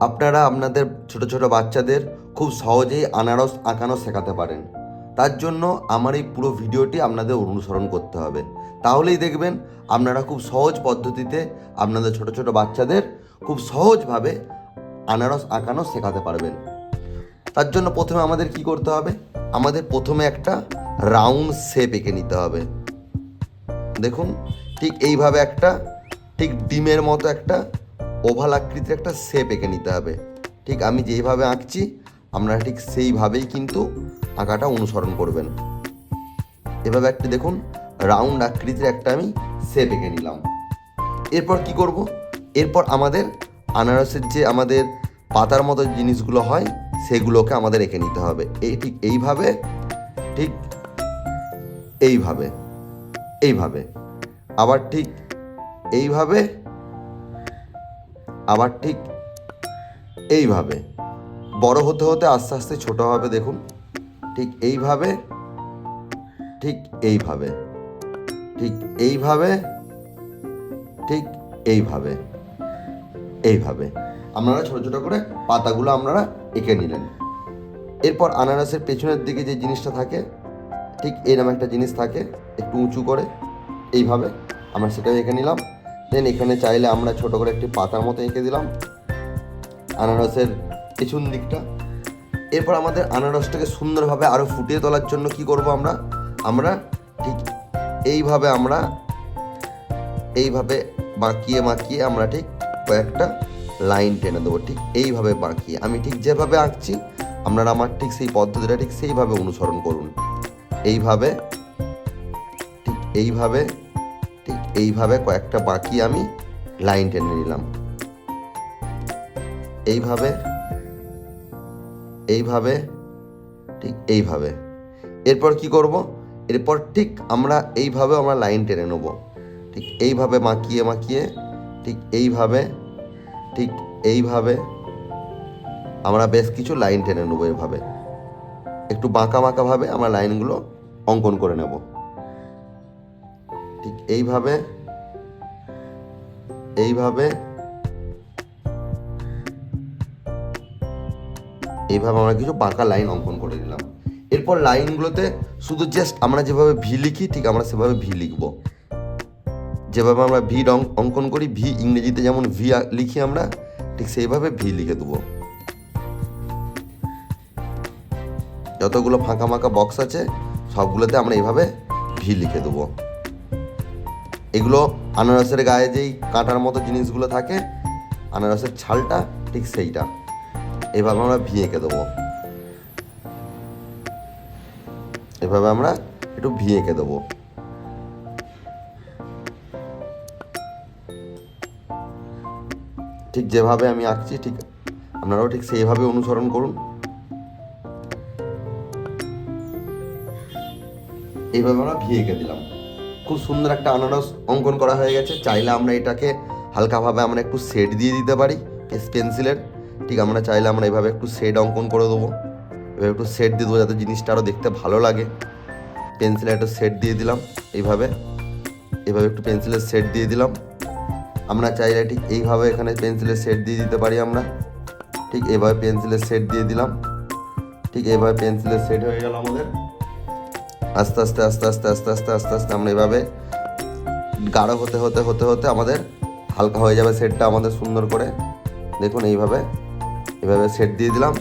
আপনারা আপনাদের ছোট ছোট বাচ্চাদের খুব সহজেই আনারস আঁকানো শেখাতে পারেন। তার জন্য আমার এই পুরো ভিডিওটি আপনাদের অনুসরণ করতে হবে। তাহলেই দেখবেন আপনারা খুব সহজ পদ্ধতিতে আপনাদের ছোট ছোট বাচ্চাদের খুব সহজভাবে আনারস আঁকানো শেখাতে পারবেন। তার জন্য প্রথমে আমাদের কি করতে হবে, আমাদের প্রথমে একটা রাউন্ড শেপ এঁকে নিতে হবে। দেখুন ঠিক এইভাবে একটা ঠিক ডিমের মতো একটা ওভাল আকৃতির একটা শেপ এঁকে নিতে হবে। ঠিক আমি যেইভাবে আঁকছি আপনারা ঠিক সেইভাবেই কিন্তু আঁকাটা অনুসরণ করবেন। এভাবে একটা দেখুন রাউন্ড আকৃতির একটা আমি শেপ এঁকে নিলাম। এরপর কি করব, এরপর আমাদের আনারসের যে আমাদের পাতার মতো জিনিসগুলো হয় সেগুলোকে আমাদের এঁকে নিতে হবে। ঠিক এইভাবে, ঠিক এইভাবে, এইভাবে, আবার ঠিক এইভাবে, আবার ঠিক এইভাবে, বড় হতে হতে আস্তে আস্তে ছোট হবে। দেখুন ঠিক এইভাবে, ঠিক এইভাবে, ঠিক এইভাবে, ঠিক এইভাবে, এইভাবে আপনারা ছোটো ছোটো করে পাতাগুলো আপনারা এঁকে নিলেন। এরপর আনারসের পেছনের দিকে যে জিনিসটা থাকে ঠিক এরকম একটা জিনিস থাকে একটু উঁচু করে, এইভাবে আমরা সেটাও এঁকে নিলাম। দেন এখানে চাইলে আমরা ছোটো করে একটি পাতার মতো এঁকে দিলাম আনারসের পেছন দিকটা। এরপর আমাদের আনারসটাকে সুন্দরভাবে আরও ফুটিয়ে তোলার জন্য কি করব, আমরা ঠিক এইভাবে এইভাবে বাঁকিয়ে বাঁকিয়ে আমরা ঠিক কয়েকটা লাইন টেনে দেবো। ঠিক এইভাবে বাঁকিয়ে আমি ঠিক যেভাবে আঁকছি আপনারা আমার ঠিক সেই পদ্ধতিটা ঠিক সেইভাবে অনুসরণ করুন। এইভাবে, ঠিক এইভাবে, ঠিক এইভাবে কয়েকটা বাঁকিয়ে আমি লাইন টেনে নিলাম। এইভাবে, এইভাবে, ঠিক এইভাবে। এরপর কি করব, এরপর ঠিক আমরা এইভাবে আমরা লাইন টেনে নেব। ঠিক এইভাবে বাঁকিয়ে বাঁকিয়ে, ঠিক এইভাবে, ঠিক এইভাবে আমরা বেশ কিছু লাইন টেনে নেবো। এভাবে একটু বাঁকা বাঁকাভাবে আমরা লাইনগুলো অঙ্কন করে নেব। ঠিক এইভাবে, এইভাবে, এইভাবে আমরা কিছু বাঁকা লাইন অঙ্কন করে দিলাম। এরপর লাইনগুলোতে শুধু জাস্ট আমরা যেভাবে ভি লিখি ঠিক আমরা সেভাবে ভি লিখব। যেভাবে আমরা ভি অঙ্কন করি, ভি ইংরেজিতে যেমন ভি লিখি আমরা ঠিক সেইভাবে ভি লিখে দেবো। যতগুলো ফাঁকা ফাঁকা বক্স আছে সবগুলোতে আমরা এইভাবে ভি লিখে দেবো। এগুলো আনারসের গায়ে যেই কাঁটার মতো জিনিসগুলো থাকে, আনারসের ছালটা ঠিক সেইটা, এভাবে আমরা ভি এঁকে দেবো। এভাবে আমরা একটু ভি এঁকে দেবো। ঠিক যেভাবে আমি আঁকছি ঠিক আপনারাও ঠিক সেইভাবে অনুসরণ করুন। এইভাবে আমরা ভি এঁকে দিলাম। খুব সুন্দর একটা আনারস অঙ্কন করা হয়ে গেছে। চাইলে আমরা এটাকে হালকাভাবে আমরা একটু শেড দিয়ে দিতে পারি পেন্সিলের। ঠিক আমরা চাইলে আমরা এইভাবে একটু শেড অঙ্কন করে দেবো। এভাবে একটু শেড দিয়ে দেবো যাতে জিনিসটা আরও দেখতে ভালো লাগে। পেন্সিলে একটু শেড দিয়ে দিলাম এইভাবে, এভাবে একটু পেন্সিলের শেড দিয়ে দিলাম। আমরা চাইলে ঠিক এইভাবে এখানে পেন্সিলের শেড দিয়ে দিতে পারি আমরা। ঠিক এইভাবে পেন্সিলের শেড দিয়ে দিলাম। ঠিক এইভাবে পেন্সিলের শেড হয়ে গেল আমাদের। আস্তে আস্তে আস্তে আস্তে আস্তে আস্তে আস্তে আস্তে আমরা এভাবে গাঢ় হতে হতে হতে হতে আমাদের হালকা হয়ে যাবে শেডটা আমাদের সুন্দর করে। দেখুন এইভাবে এভাবে শেড দিয়ে দিলাম।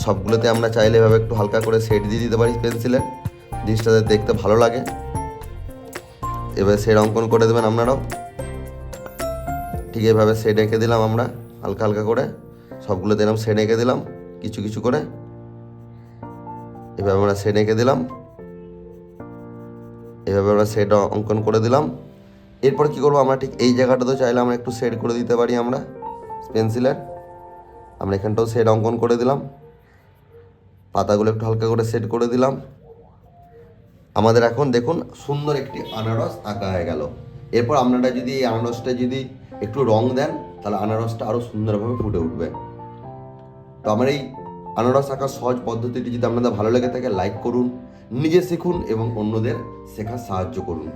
সবগুলোতে আমরা চাইলে এভাবে একটু হালকা করে শেড দিয়ে দিতে পারি পেন্সিলের, জিনিসটা দেখতে ভালো লাগে। এভাবে শেড অঙ্কন করে দেবেন আপনারাও। ঠিক এইভাবে শেড এঁকে দিলাম আমরা হালকা হালকা করে, সবগুলোতে এরকম শেড এঁকে দিলাম কিছু কিছু করে। এভাবে আমরা শেড এঁকে দিলাম, এভাবে আমরা শেড অঙ্কন করে দিলাম। এরপর কি করবো, আমরা ঠিক এই জায়গাটাতেও চাইলে আমরা একটু শেড করে দিতে পারি আমরা পেন্সিলের। আমরা এখানটাও শেড অঙ্কন করে দিলাম, পাতাগুলো একটু হালকা করে শেড করে দিলাম। আমাদের এখন দেখুন সুন্দর একটি আনারস আঁকা হয়ে গেল। এরপর আপনারা যদি এই আনারসটা যদি একটু রং দেন তাহলে আনারসটা আরও সুন্দরভাবে ফুটে উঠবে। তো আমার এই আনারস আঁকার সহজ পদ্ধতিটি যদি আপনাদের ভালো লেগে থাকে লাইক করুন, নিজে শিখুন এবং অন্যদের শেখার সাহায্য করুন।